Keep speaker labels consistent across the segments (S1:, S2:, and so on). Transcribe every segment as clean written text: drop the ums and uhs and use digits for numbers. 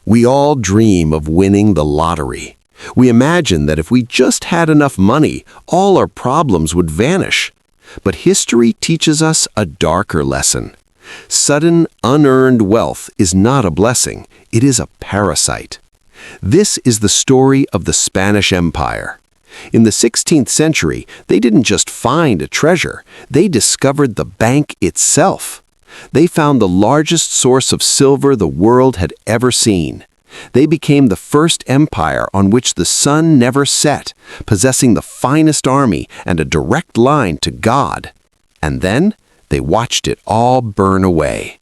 S1: We all dream of winning the lottery. We imagine that if we just had enough money, all our problems would vanish. But history teaches us a darker lesson. Sudden, unearned wealth is not a blessing, it is a parasite. This is the story of the Spanish Empire. In the 16th century, they didn't just find a treasure, they discovered the bank itself. They found the largest source of silver the world had ever seen. They became the first empire on which the sun never set, possessing the finest army and a direct line to God. And then they watched it all burn away.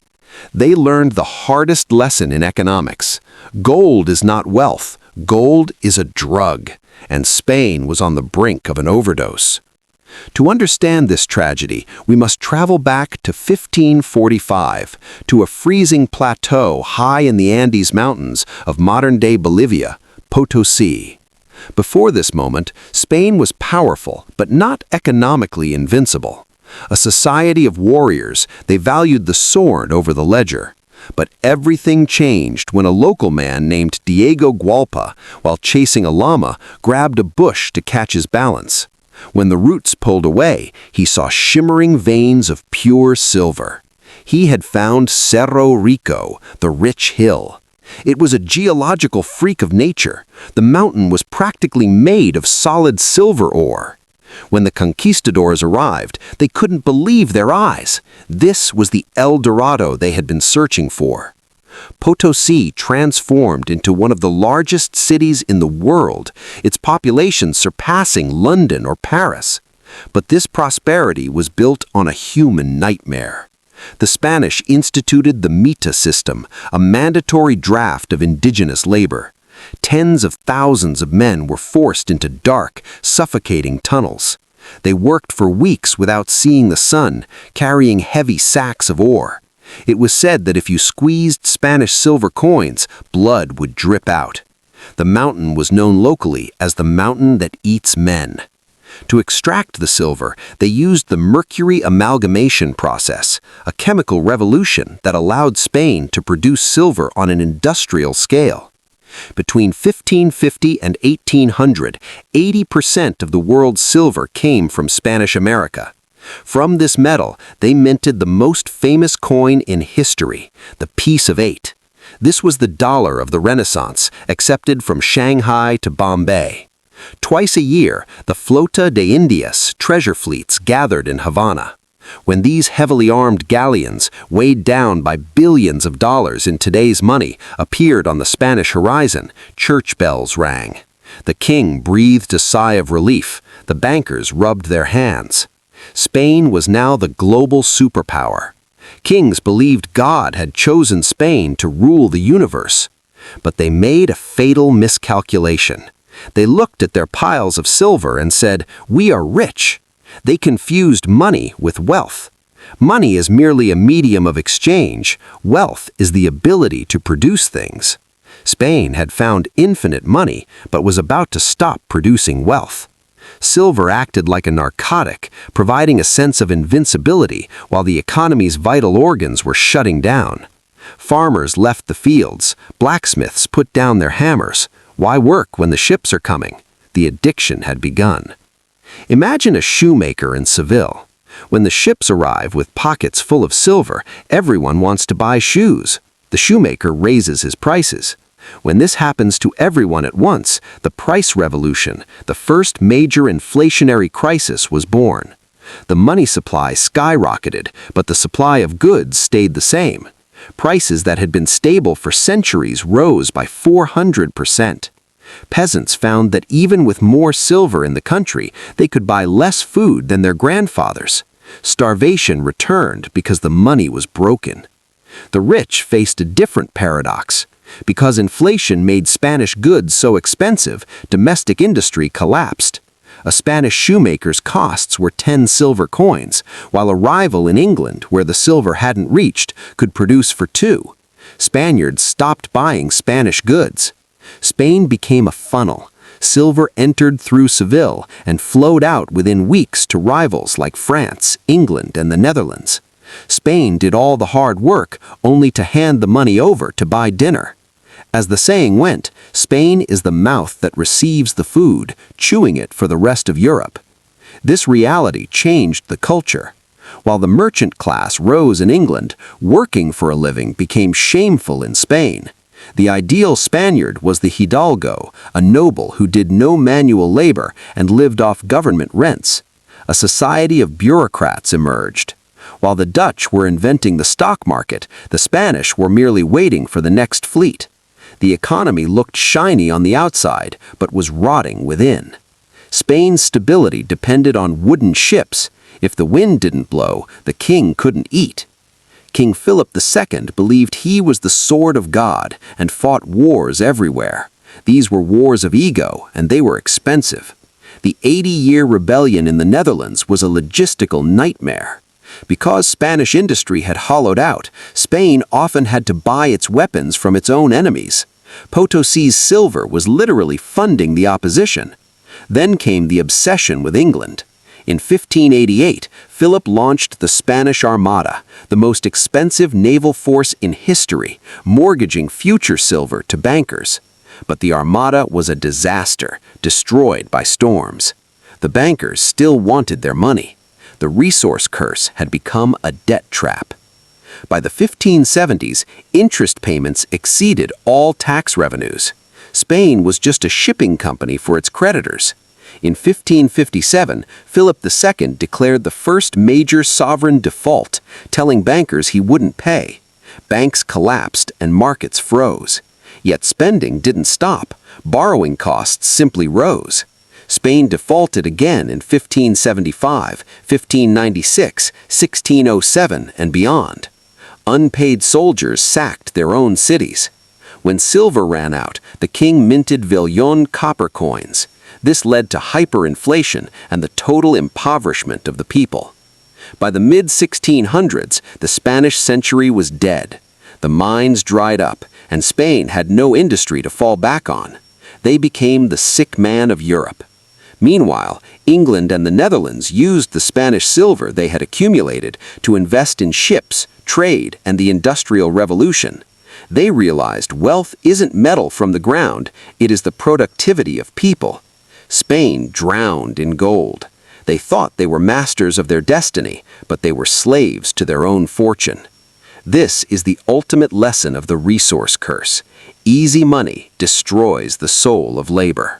S1: They learned the hardest lesson in economics. Gold is not wealth, gold is a drug, and Spain was on the brink of an overdose. To understand this tragedy, we must travel back to 1545, to a freezing plateau high in the Andes Mountains of modern-day Bolivia, Potosí. Before this moment, Spain was powerful, but not economically invincible. A society of warriors, they valued the sword over the ledger. But everything changed when a local man named Diego Gualpa, while chasing a llama, grabbed a bush to catch his balance. When the roots pulled away, he saw shimmering veins of pure silver. He had found Cerro Rico, the rich hill. It was a geological freak of nature. The mountain was practically made of solid silver ore. When the conquistadors arrived, they couldn't believe their eyes. This was the El Dorado they had been searching for. Potosí transformed into one of the largest cities in the world, its population surpassing London or Paris. But this prosperity was built on a human nightmare. The Spanish instituted the mita system, a mandatory draft of indigenous labor. Tens of thousands of men were forced into dark, suffocating tunnels. They worked for weeks without seeing the sun, carrying heavy sacks of ore. It was said that if you squeezed Spanish silver coins, blood would drip out. The mountain was known locally as the mountain that eats men. To extract the silver, they used the mercury amalgamation process, a chemical revolution that allowed Spain to produce silver on an industrial scale. Between 1550 and 1800, 80% of the world's silver came from Spanish America. From this metal, they minted the most famous coin in history, the piece of 8. This was the dollar of the Renaissance, accepted from Shanghai to Bombay. Twice a year, the Flota de Indias treasure fleets gathered in Havana. When these heavily armed galleons, weighed down by billions of dollars in today's money, appeared on the Spanish horizon, church bells rang. The king breathed a sigh of relief. The bankers rubbed their hands. Spain was now the global superpower. Kings believed God had chosen Spain to rule the universe. But they made a fatal miscalculation. They looked at their piles of silver and said, "We are rich." They confused money with wealth. Money is merely a medium of exchange. Wealth is the ability to produce things. Spain had found infinite money, but was about to stop producing wealth. Silver acted like a narcotic, providing a sense of invincibility while the economy's vital organs were shutting down. Farmers left the fields. Blacksmiths put down their hammers. Why work when the ships are coming? The addiction had begun. Imagine a shoemaker in Seville. When the ships arrive with pockets full of silver, everyone wants to buy shoes. The shoemaker raises his prices. When this happens to everyone at once, the price revolution, the first major inflationary crisis, was born. The money supply skyrocketed, but the supply of goods stayed the same. Prices that had been stable for centuries rose by 400%. Peasants found that even with more silver in the country, they could buy less food than their grandfathers. Starvation returned because the money was broken. The rich faced a different paradox. Because inflation made Spanish goods so expensive, domestic industry collapsed. A Spanish shoemaker's costs were 10 silver coins, while a rival in England, where the silver hadn't reached, could produce for 2. Spaniards stopped buying Spanish goods. Spain became a funnel. Silver entered through Seville and flowed out within weeks to rivals like France, England, and the Netherlands. Spain did all the hard work only to hand the money over to buy dinner. As the saying went, Spain is the mouth that receives the food, chewing it for the rest of Europe. This reality changed the culture. While the merchant class rose in England, working for a living became shameful in Spain. The ideal Spaniard was the hidalgo, a noble who did no manual labor and lived off government rents. A society of bureaucrats emerged. While the Dutch were inventing the stock market, the Spanish were merely waiting for the next fleet. The economy looked shiny on the outside, but was rotting within. Spain's stability depended on wooden ships. If the wind didn't blow, the king couldn't eat. King Philip II believed he was the sword of God and fought wars everywhere. These were wars of ego, and they were expensive. The 80-year rebellion in the Netherlands was a logistical nightmare. Because Spanish industry had hollowed out, Spain often had to buy its weapons from its own enemies. Potosí's silver was literally funding the opposition. Then came the obsession with England. In 1588, Philip launched the Spanish Armada, the most expensive naval force in history, mortgaging future silver to bankers. But the Armada was a disaster, destroyed by storms. The bankers still wanted their money. The resource curse had become a debt trap. By the 1570s, interest payments exceeded all tax revenues. Spain was just a shipping company for its creditors. In 1557, Philip II declared the first major sovereign default, telling bankers he wouldn't pay. Banks collapsed and markets froze. Yet spending didn't stop. Borrowing costs simply rose. Spain defaulted again in 1575, 1596, 1607, and beyond. Unpaid soldiers sacked their own cities. When silver ran out, the king minted Vellón copper coins. This led to hyperinflation and the total impoverishment of the people. By the mid-1600s, the Spanish century was dead. The mines dried up, and Spain had no industry to fall back on. They became the sick man of Europe. Meanwhile, England and the Netherlands used the Spanish silver they had accumulated to invest in ships, trade, and the Industrial Revolution. They realized wealth isn't metal from the ground, it is the productivity of people. Spain drowned in gold. They thought they were masters of their destiny, but they were slaves to their own fortune. This is the ultimate lesson of the resource curse. Easy money destroys the soul of labor.